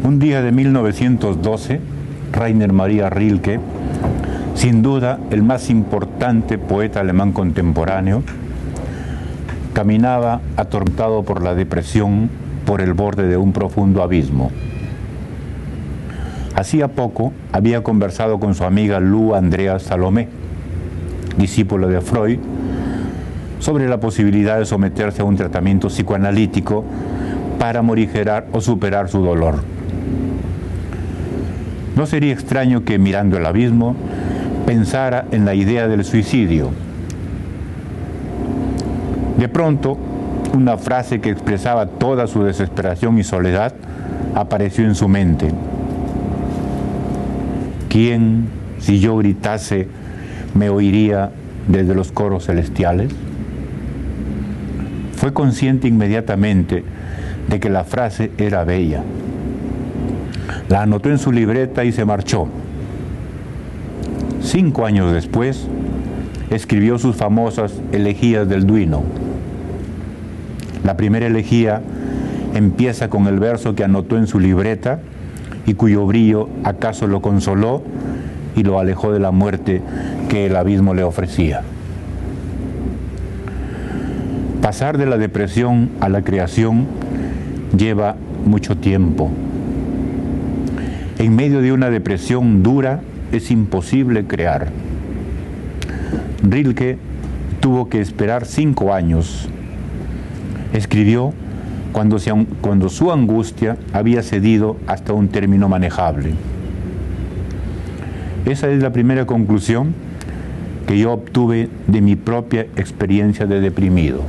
Un día de 1912, Rainer Maria Rilke, sin duda el más importante poeta alemán contemporáneo, caminaba atormentado por la depresión por el borde de un profundo abismo. Hacía poco había conversado con su amiga Lou Andrea Salomé, discípula de Freud, sobre la posibilidad de someterse a un tratamiento psicoanalítico para morigerar o superar su dolor. No sería extraño que, mirando el abismo, pensara en la idea del suicidio. De pronto, una frase que expresaba toda su desesperación y soledad apareció en su mente. ¿Quién, si yo gritase, me oiría desde los coros celestiales? Fue consciente inmediatamente de que la frase era bella. La anotó en su libreta y se marchó. 5 años después, escribió sus famosas elegías del Duino. La primera elegía empieza con el verso que anotó en su libreta y cuyo brillo acaso lo consoló y lo alejó de la muerte que el abismo le ofrecía. Pasar de la depresión a la creación lleva mucho tiempo. En medio de una depresión dura es imposible crear. Rilke tuvo que esperar 5 años. Escribió cuando su angustia había cedido hasta un término manejable. Esa es la primera conclusión que yo obtuve de mi propia experiencia de deprimido.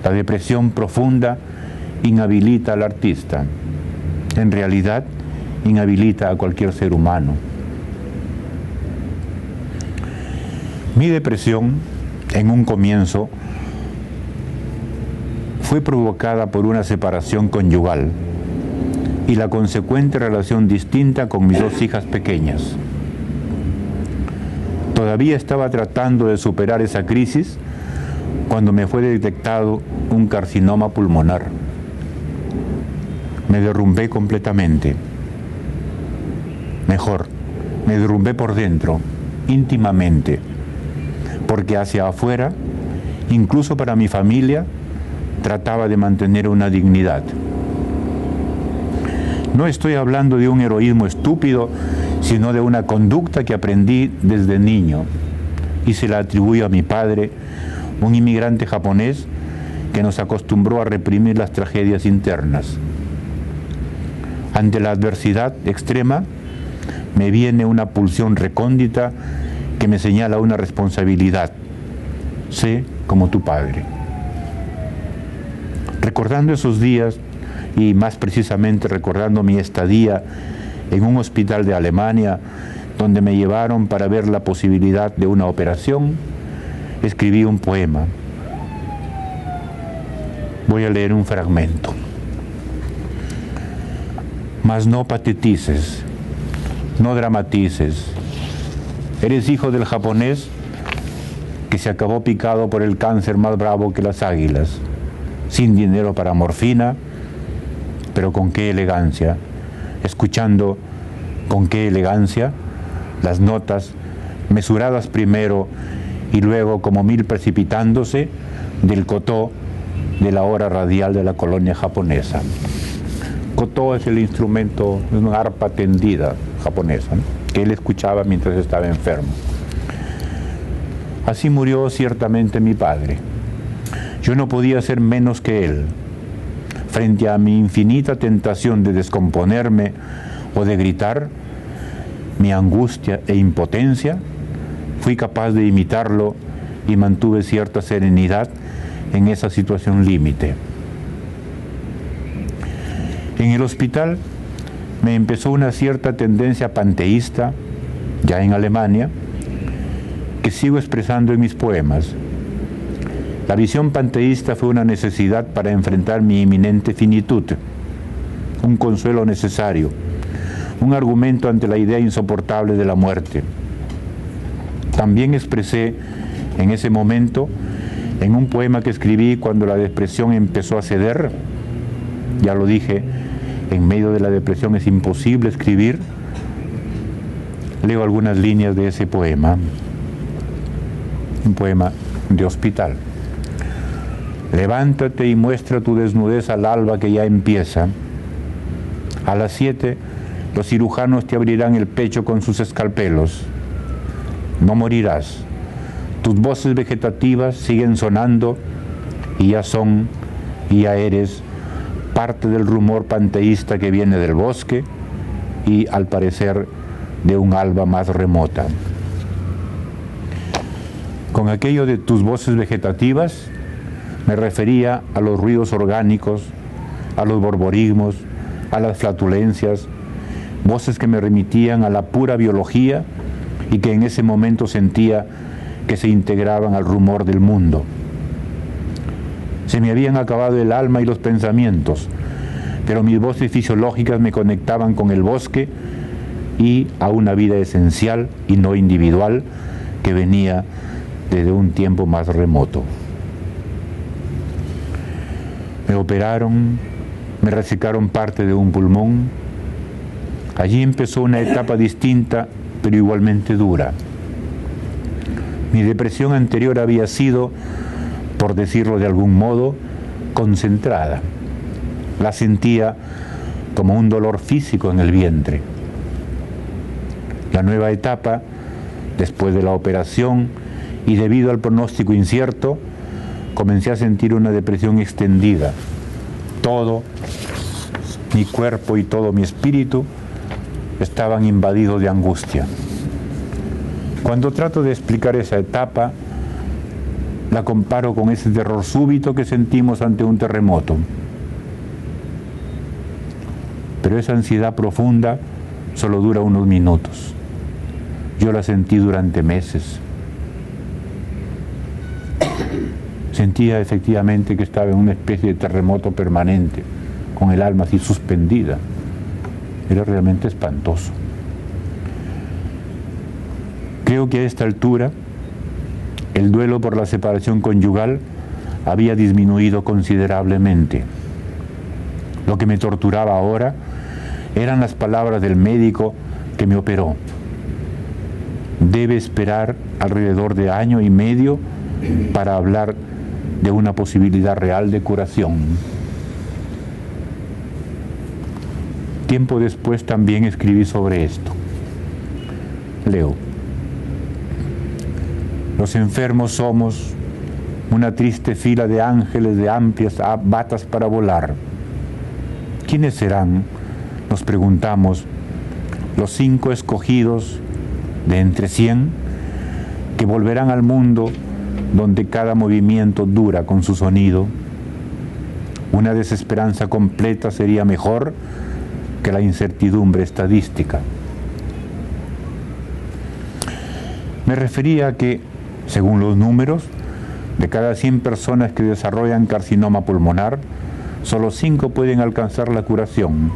La depresión profunda inhabilita al artista. En realidad, inhabilita a cualquier ser humano. Mi depresión, en un comienzo, fue provocada por una separación conyugal y la consecuente relación distinta con mis 2 hijas pequeñas. Todavía estaba tratando de superar esa crisis cuando me fue detectado un carcinoma pulmonar. Me derrumbé completamente. Mejor, me derrumbé por dentro, íntimamente, porque hacia afuera, incluso para mi familia, trataba de mantener una dignidad. No estoy hablando de un heroísmo estúpido, sino de una conducta que aprendí desde niño y se la atribuyo a mi padre, un inmigrante japonés que nos acostumbró a reprimir las tragedias internas. Ante la adversidad extrema, me viene una pulsión recóndita que me señala una responsabilidad. Sé como tu padre. Recordando esos días, y más precisamente recordando mi estadía en un hospital de Alemania, donde me llevaron para ver la posibilidad de una operación, escribí un poema. Voy a leer un fragmento. Mas no patetices, no dramatices. Eres hijo del japonés que se acabó picado por el cáncer más bravo que las águilas, sin dinero para morfina, pero con qué elegancia, escuchando con qué elegancia las notas, mesuradas primero y luego como 1000 precipitándose, del kotō de la hora radial de la colonia japonesa. Kotō es el instrumento, una arpa tendida japonesa, ¿no?, que él escuchaba mientras estaba enfermo. Así murió ciertamente mi padre. Yo no podía ser menos que él. Frente a mi infinita tentación de descomponerme o de gritar, mi angustia e impotencia, fui capaz de imitarlo y mantuve cierta serenidad en esa situación límite. En el hospital me empezó una cierta tendencia panteísta, ya en Alemania, que sigo expresando en mis poemas. La visión panteísta fue una necesidad para enfrentar mi inminente finitud, un consuelo necesario, un argumento ante la idea insoportable de la muerte. También expresé en ese momento, en un poema que escribí cuando la depresión empezó a ceder, ya lo dije, en medio de la depresión es imposible escribir, leo algunas líneas de ese poema, un poema de hospital. Levántate y muestra tu desnudez al alba que ya empieza. A las 7 los cirujanos te abrirán el pecho con sus escalpelos. No morirás. Tus voces vegetativas siguen sonando y ya son, y ya eres parte del rumor panteísta que viene del bosque y, al parecer, de un alba más remota. Con aquello de tus voces vegetativas me refería a los ruidos orgánicos, a los borborismos, a las flatulencias, voces que me remitían a la pura biología y que en ese momento sentía que se integraban al rumor del mundo. Se me habían acabado el alma y los pensamientos, pero mis voces fisiológicas me conectaban con el bosque y a una vida esencial y no individual que venía desde un tiempo más remoto. Me operaron, me resecaron parte de un pulmón. Allí empezó una etapa distinta, pero igualmente dura. Mi depresión anterior había sido, por decirlo de algún modo, concentrada. La sentía como un dolor físico en el vientre. La nueva etapa, después de la operación y debido al pronóstico incierto, comencé a sentir una depresión extendida. Todo mi cuerpo y todo mi espíritu estaban invadidos de angustia. Cuando trato de explicar esa etapa, la comparo con ese terror súbito que sentimos ante un terremoto. Pero esa ansiedad profunda solo dura unos minutos. Yo la sentí durante meses. Sentía efectivamente que estaba en una especie de terremoto permanente, con el alma así suspendida. Era realmente espantoso. Creo que a esta altura el duelo por la separación conyugal había disminuido considerablemente. Lo que me torturaba ahora eran las palabras del médico que me operó. Debe esperar alrededor de año y medio para hablar de una posibilidad real de curación. Tiempo después también escribí sobre esto. Leo. Los enfermos somos una triste fila de ángeles de amplias batas para volar. ¿Quiénes serán? Nos preguntamos, los 5 escogidos de entre 100 que volverán al mundo donde cada movimiento dura con su sonido. Una desesperanza completa sería mejor que la incertidumbre estadística. Me refería a que, según los números, de cada 100 personas que desarrollan carcinoma pulmonar, solo 5 pueden alcanzar la curación.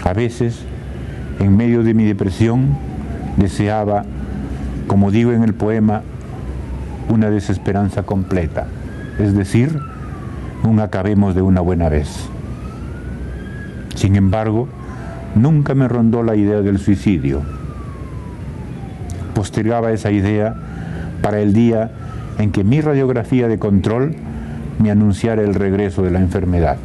A veces, en medio de mi depresión, deseaba, como digo en el poema, una desesperanza completa, es decir, un acabemos de una buena vez. Sin embargo, nunca me rondó la idea del suicidio. Postergaba esa idea para el día en que mi radiografía de control me anunciara el regreso de la enfermedad.